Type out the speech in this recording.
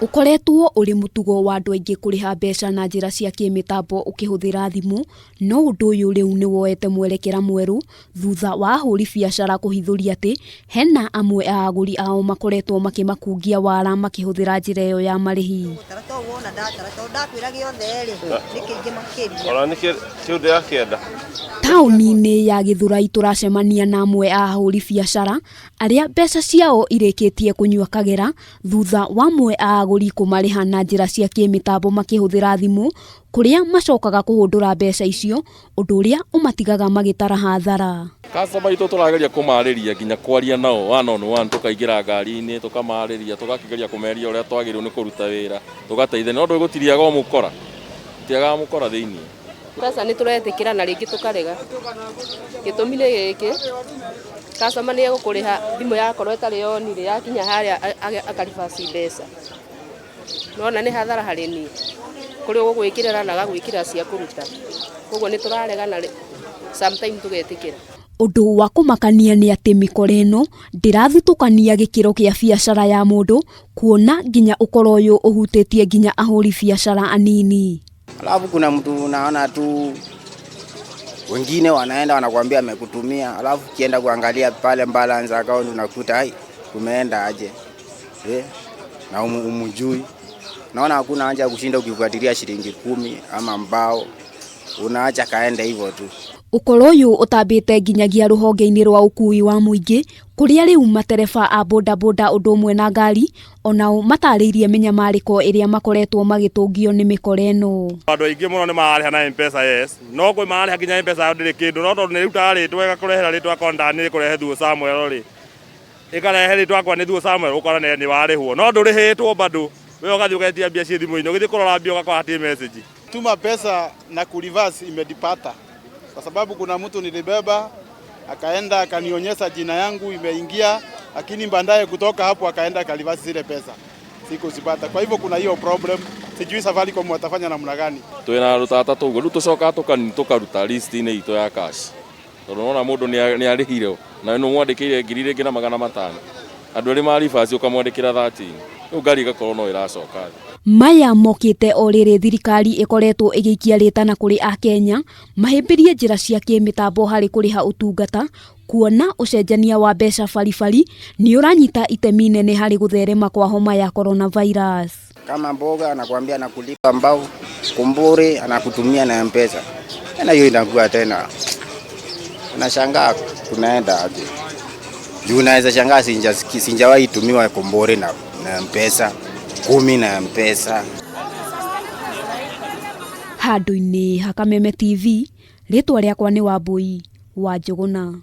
Ukoretwo uri mutugo wa andu aingi kuriha mbeca na njira cia kimitambo ukihuthira thimu, no undu uyu riu ni woete mwerekera mweru thutha wa ahuri biacara kuhithuria ati hena amwe a aguri ao makoretwo makimakungia wara makihuthira njira iyo ya marihi. Tauni-ini ya Githurai turacemania na amwe a ahuri biacara aria mbeca ciao irikitie kunyua kagera thutha wa amwe a aguri kumariha na njira cia kimitambo makihuthira thimu kuria macokaga kuhundura mbeca icio undu uria umatigaga magitara hathara. Customer itu turageria kumariria nginya kwaria nao one on one, tukaingira ngari-ini tukamariria tugakigeria kumeria uria twagirwo ni kuruta wira tugateithia no ndu gutiriaga umukora tiaga mukora thiini. Sasa ni turetikira na ringi tukarega gitumi ni giki customer ni egukuriha thimu yakorwo itari yonire yakinya haria akaribaci mbeca nona ni hathara hari ni kuri ugwikirira na gagwikira cia kuruta koguo ni turarega na sometimes tugetikira. Undu wa kumakania ni ati mikore ino ndirathutukania gikiro kia biacara ya mundu kuona nginya ukoro uyu uhutitie nginya ahuri biacara anini. Alafu kuna mtu unaona tu wengine wanaenda wanakuambia amekutumia, alafu kienda kuangalia pale balance account unakuta hai kumeenda aje na umujui. Naona hakuna haja kushinda ukifuatilia shilingi 10 ama mbao, unaacha kaenda hivyo tu. Ukoro uyu utambite nginyagia ruhonge-ini rwa ukui wa muingi kuria riu matereba a boda boda undu umwe na ngari onao matariirie minyamariko iria makoretwo magitungio ni mikore ino. Andu aingi muno ni marariha na M-Pesa yes no kwi marariha nginya M-Pesa ndiri kindu no tondu ni ruta ritwa igakurehera ritwa konda ni kurehe thuo Samuel ri ikarehe ritwa kwa ni thuo Samuel ukora ni warihwo no ndurihitwo bado wewe ugathi ugetia mbia cia thimu-ini ugithi kurora mbia ugakora ati message tuma pesa na kureverse imedipata kwa sababu kuna mtu nilibeba akaenda akanionyesha jina yangu imeingia, lakini baadaye kutoka hapo akaenda akalivasi zile pesa sikuzipata. Kwa hivyo kuna hiyo problem, sijui Safaricom watafanya namna gani. Twina rutata tugo ru tucoka tukaruta list-ini ito ya cash tunaona mundu ni arihire na no mwandikire ngiri ringi na 500 andu ari maribasi ukamwandikira 13 ngari igakorwo no iracoka. Maya mokite o riri thirikari ikoretwo igiikia ritana kuri a Kenya mahimbirie njira cia kimitambo hari kuriha utungata kuona ucenjania wa mbeca baribari ni uranyita itemi nene hari gutherema kwa homa ya coronavirus. Kama mboga anakuambia anakulipa mbao, kumburi anakutumia na M-Pesa. Na hiyo inakuwa tena unashangaa kunaenda aje. Juu unaweza shangaa sinjawahi tumiwa kumburi na M-Pesa 10 na M-Pesa. Handu-ini ha Kameme TV ritwa riakwa ni Wambui wa Njuguna.